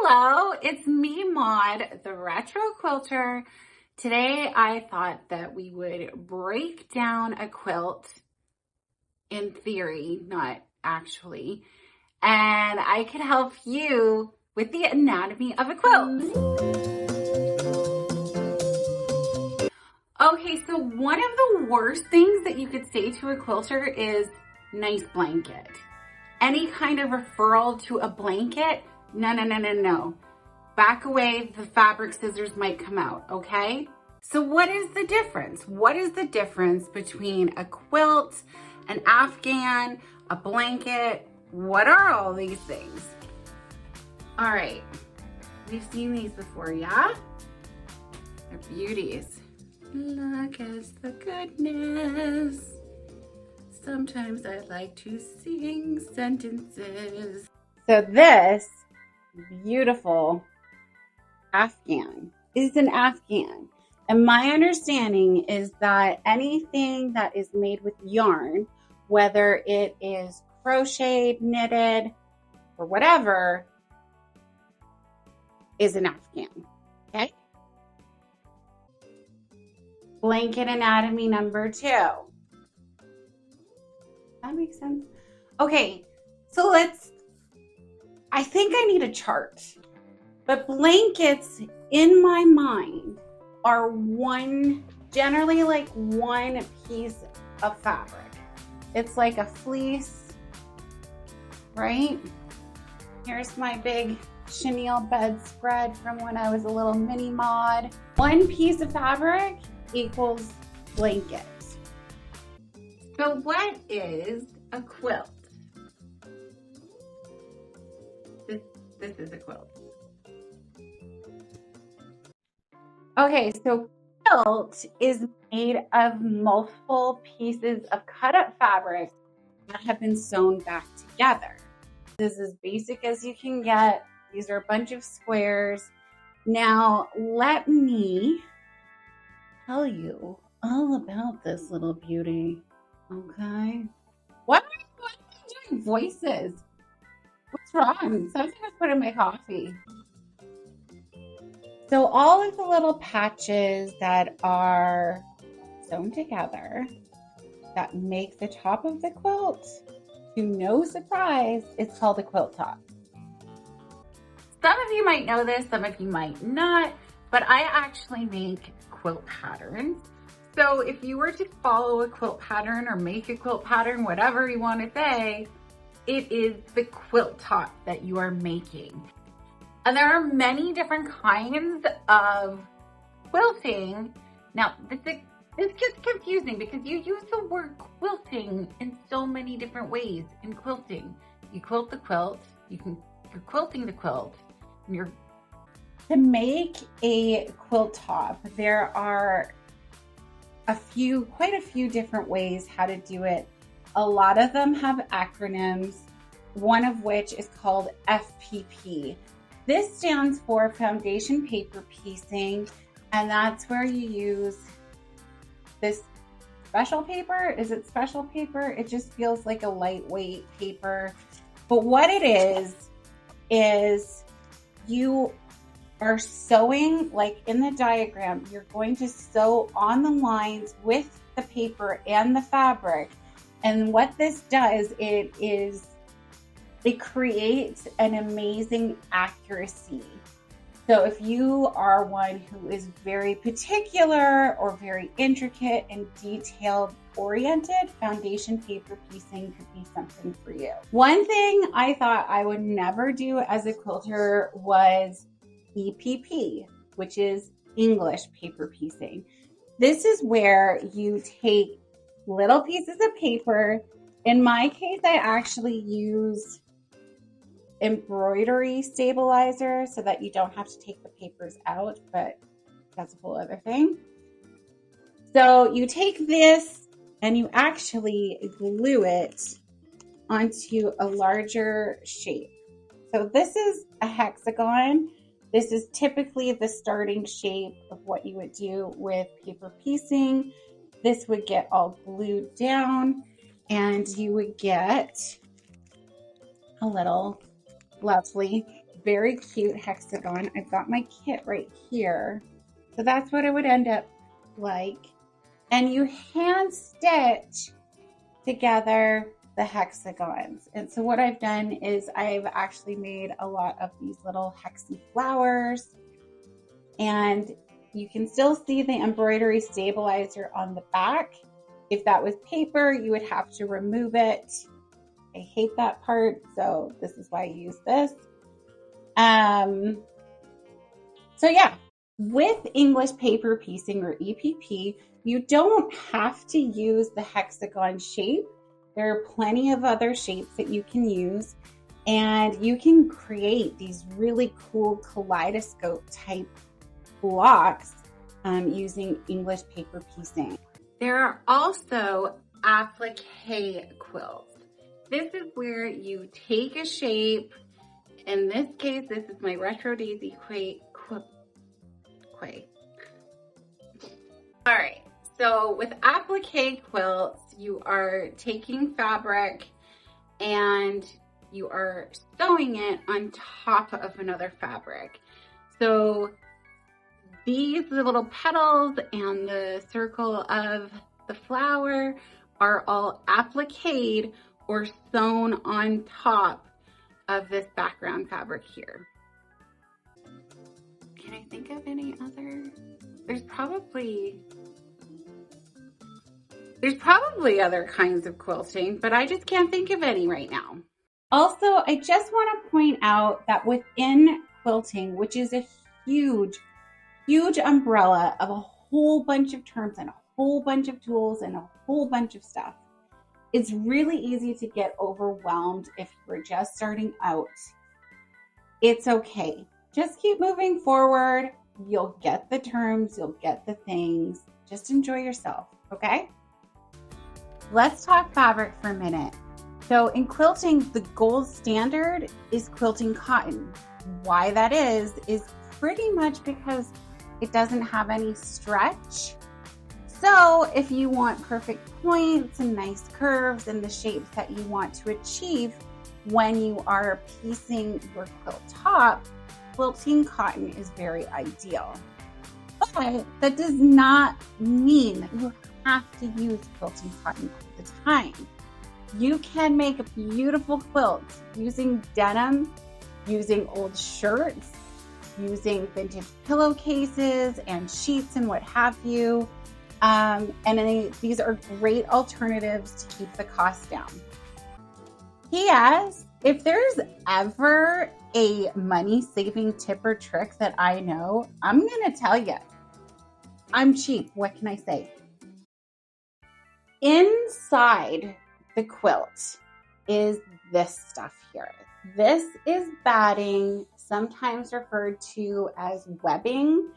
Hello, it's me, Maude, the retro quilter. Today I thought that we would break down a quilt in theory, not actually, and I could help you with the anatomy of a quilt. Okay, so one of the worst things that you could say to a quilter is nice blanket. Any kind of referral to a blanket, no. Back away, the fabric scissors might come out, okay? So what is the difference? What is the difference between a quilt, an afghan, a blanket? What are all these things? All right, we've seen these before, yeah? They're beauties. Look at the goodness. Sometimes I like to sing sentences. So this beautiful afghan is an afghan. And my understanding is that anything that is made with yarn, whether it is crocheted, knitted, or whatever, is an afghan, okay? Blanket anatomy number 2. That makes sense. Okay, so I think I need a chart. But blankets in my mind are generally like one piece of fabric. It's like a fleece, right? Here's my big chenille bedspread from when I was a little mini Maude. One piece of fabric equals blanket. So what is a quilt? This is a quilt. Okay, so quilt is made of multiple pieces of cut up fabric that have been sewn back together. This is as basic as you can get. These are a bunch of squares. Now, let me tell you all about this little beauty. Okay. What are you doing voices? What's wrong? Something was put in my coffee. So all of the little patches that are sewn together that make the top of the quilt, to no surprise, it's called a quilt top. Some of you might know this, some of you might not, but I actually make quilt patterns. So if you were to follow a quilt pattern or make a quilt pattern, whatever you want to say, it is the quilt top that you are making. And there are many different kinds of quilting. Now, this gets confusing because you use the word quilting in so many different ways in quilting. You quilt the quilt, you're quilting the quilt, and to make a quilt top, there are quite a few different ways how to do it. A lot of them have acronyms, one of which is called FPP. This stands for foundation paper piecing, and that's where you use this special paper. Is it special paper? It just feels like a lightweight paper. But what it is you are sewing, like in the diagram, you're going to sew on the lines with the paper and the fabric. And what this does, it creates an amazing accuracy. So if you are one who is very particular or very intricate and detailed oriented, foundation paper piecing could be something for you. One thing I thought I would never do as a quilter was EPP, which is English paper piecing. This is where you take little pieces of paper. In my case, I actually use embroidery stabilizer so that you don't have to take the papers out, but that's a whole other thing. So you take this and you actually glue it onto a larger shape. So this is a hexagon. This is typically the starting shape of what you would do with paper piecing. This would get all glued down and you would get a little lovely very cute hexagon. I've got my kit right here. So that's what it would end up like. And you hand stitch together the hexagons. And so what I've done is I've actually made a lot of these little hexy flowers, and you can still see the embroidery stabilizer on the back. If that was paper, you would have to remove it. I hate that part, so this is why I use this. So yeah, with English paper piecing or EPP, you don't have to use the hexagon shape. There are plenty of other shapes that you can use, and you can create these really cool kaleidoscope type blocks using English paper piecing. There are also applique quilts. This is where you take a shape. In this case, this is my retro daisy quay. All right, so with applique quilts, you are taking fabric and you are sewing it on top of another fabric. So these little petals and the circle of the flower are all appliqued or sewn on top of this background fabric here. Can I think of any other? There's probably other kinds of quilting, but I just can't think of any right now. Also, I just want to point out that within quilting, which is a huge umbrella of a whole bunch of terms and a whole bunch of tools and a whole bunch of stuff, it's really easy to get overwhelmed if you're just starting out. It's okay. Just keep moving forward. You'll get the terms, you'll get the things. Just enjoy yourself, okay? Let's talk fabric for a minute. So in quilting, the gold standard is quilting cotton. Why that is pretty much because it doesn't have any stretch. So if you want perfect points and nice curves and the shapes that you want to achieve when you are piecing your quilt top, quilting cotton is very ideal. But that does not mean that you have to use quilting cotton all the time. You can make a beautiful quilt using denim, using old shirts, using vintage pillowcases and sheets and what have you. These are great alternatives to keep the cost down. P.S. If there's ever a money-saving tip or trick that I know, I'm going to tell you. I'm cheap. What can I say? Inside the quilt is this stuff here. This is batting, sometimes referred to as webbing.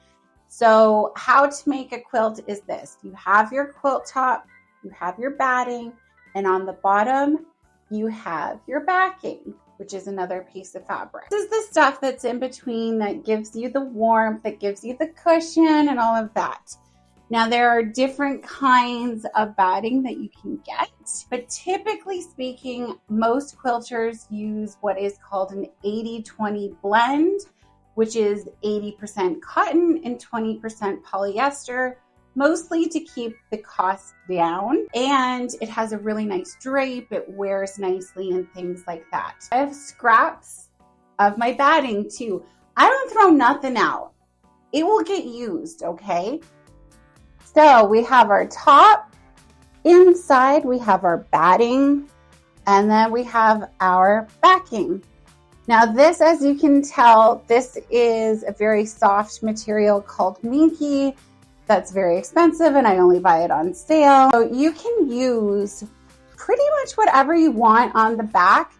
So how to make a quilt is this. You have your quilt top, you have your batting, and on the bottom, you have your backing, which is another piece of fabric. This is the stuff that's in between that gives you the warmth, that gives you the cushion and all of that. Now, there are different kinds of batting that you can get, but typically speaking, most quilters use what is called an 80-20 blend, which is 80% cotton and 20% polyester, mostly to keep the cost down. And it has a really nice drape, it wears nicely and things like that. I have scraps of my batting too. I don't throw nothing out. It will get used, okay? So we have our top, inside we have our batting, and then we have our backing. Now this, as you can tell, this is a very soft material called minky that's very expensive and I only buy it on sale. So you can use pretty much whatever you want on the back.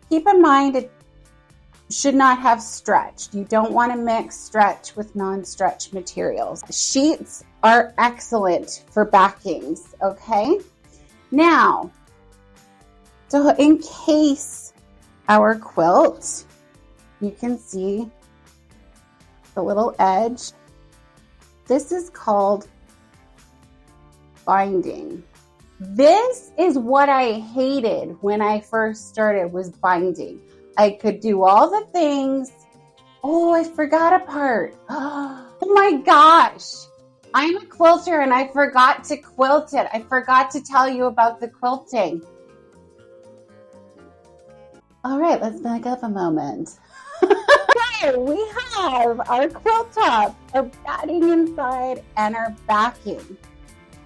Keep in mind it should not have stretched. You don't want to mix stretch with non-stretch materials. Sheets are excellent for backings, okay? Now, so in case our quilt, you can see the little edge. This is called binding. This is what I hated when I first started, was binding. I could do all the things Oh, I forgot a part. Oh my gosh. I'm a quilter and I forgot to quilt it. I forgot to tell you about the quilting. All right, let's back up a moment. Okay, we have our quilt top, our batting inside, and our backing.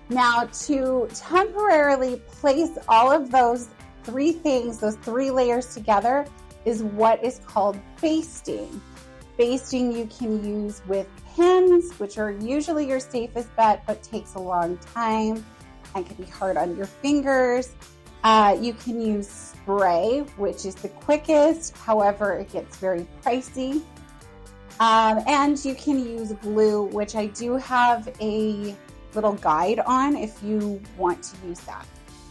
Now, to temporarily place all of those three things, those three layers together, is what is called basting. Basting you can use with pins, which are usually your safest bet, but takes a long time and can be hard on your fingers. You can use spray, which is the quickest. However, it gets very pricey. And you can use glue, which I do have a little guide on if you want to use that.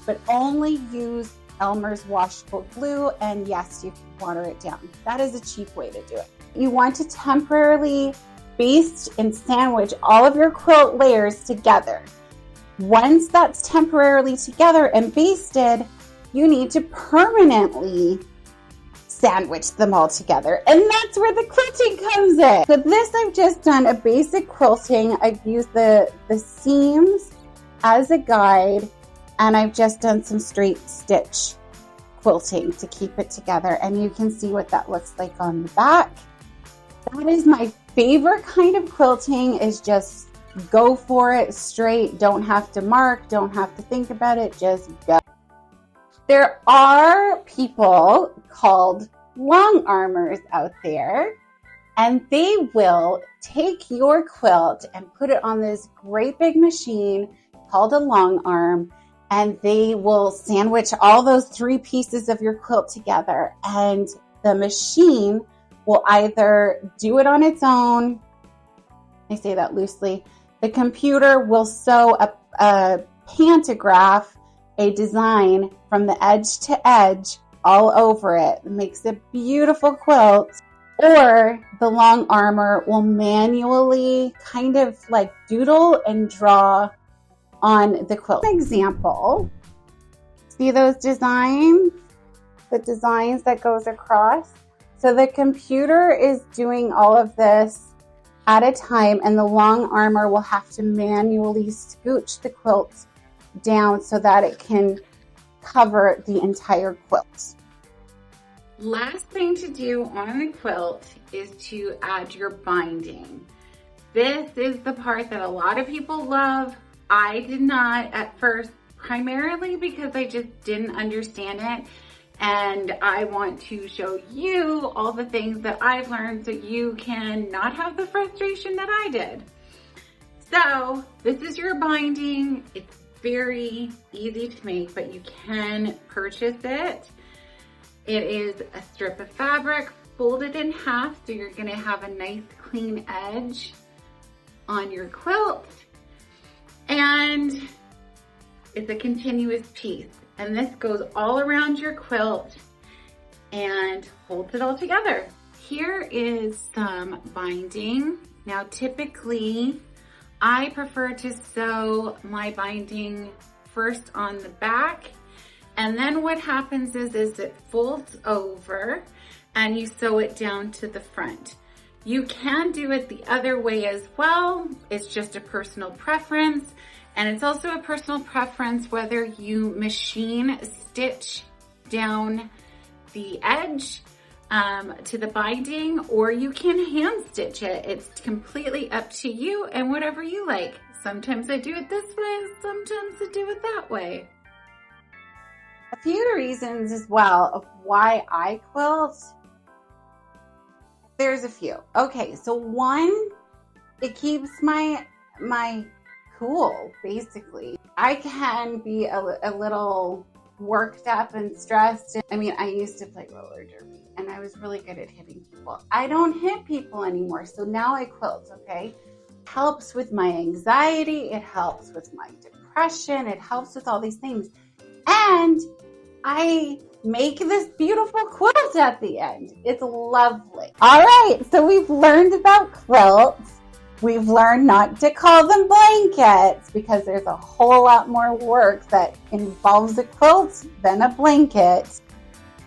But only use Elmer's washable glue, and yes, you can water it down. That is a cheap way to do it. You want to temporarily baste and sandwich all of your quilt layers together. Once that's temporarily together and basted, you need to permanently sandwich them all together. And that's where the quilting comes in. So this, I've just done a basic quilting. I've used the seams as a guide, and I've just done some straight stitch quilting to keep it together. And you can see what that looks like on the back. That is my favorite kind of quilting, is just go for it straight. Don't have to mark, don't have to think about it, just go. There are people called long armers out there, and they will take your quilt and put it on this great big machine called a long arm, and they will sandwich all those three pieces of your quilt together, and the machine will either do it on its own. I say that loosely. The computer will sew a pantograph, a design from the edge to edge all over it. It makes a beautiful quilt. Or the long armor will manually kind of like doodle and draw on the quilt. For example, see those designs? The designs that goes across? So the computer is doing all of this at a time, and the long armor will have to manually scooch the quilt down so that it can cover the entire quilt. Last thing to do on the quilt is to add your binding. This is the part that a lot of people love. I did not at first, primarily because I just didn't understand it. And I want to show you all the things that I've learned so you can not have the frustration that I did. So this is your binding. It's very easy to make, but you can purchase it. It is a strip of fabric folded in half, so you're gonna have a nice clean edge on your quilt. And it's a continuous piece. And this goes all around your quilt and holds it all together. Here is some binding. Now, typically, I prefer to sew my binding first on the back. And then what happens is it folds over and you sew it down to the front. You can do it the other way as well. It's just a personal preference. And it's also a personal preference whether you machine stitch down the edge to the binding, or you can hand stitch it. It's completely up to you and whatever you like. Sometimes I do it this way, sometimes I do it that way. A few reasons as well of why I quilt. There's a few. Okay, so one, it keeps my cool, basically. I can be a little worked up and stressed. I mean, I used to play roller derby and I was really good at hitting people. I don't hit people anymore, so now I quilt, okay? Helps with my anxiety, it helps with my depression, it helps with all these things. And I make this beautiful quilt at the end. It's lovely. All right, so we've learned about quilts. We've learned not to call them blankets because there's a whole lot more work that involves a quilt than a blanket.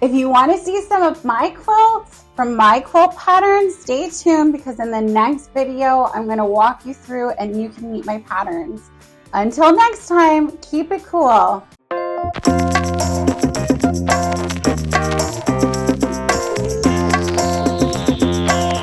If you want to see some of my quilts from my quilt patterns, stay tuned because in the next video, I'm going to walk you through and you can meet my patterns. Until next time, keep it cool.